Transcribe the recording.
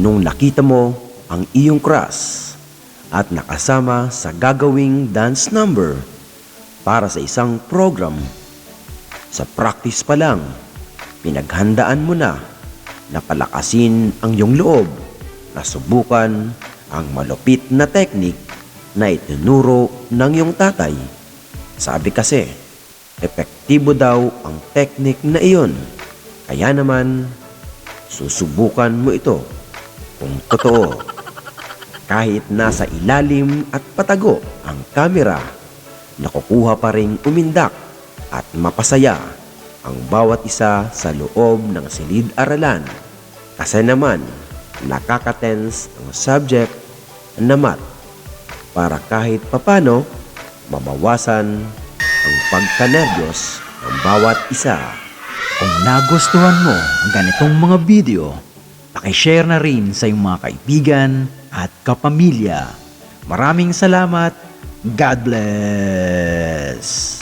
nung nakita mo ang iyong crush at nakasama sa gagawing dance number para sa isang program. Sa practice pa lang, pinaghandaan mo na palakasin ang iyong loob na subukan ang malupit na teknik na itinuro ng iyong tatay. Sabi kasi, epektibo daw ang teknik na iyon. Kaya naman, susubukan mo ito kung totoo. Kahit nasa ilalim at patago ang kamera, nakukuha pa ring umindak at mapasaya ang bawat isa sa loob ng silid-aralan. Kasi naman, nakaka-tense ang subject na math para kahit papano mabawasan ang pagkanerbiyos ng bawat isa. Kung nagustuhan mo ang ganitong mga video, pakishare na rin sa iyong mga kaibigan at kapamilya. Maraming salamat. God bless!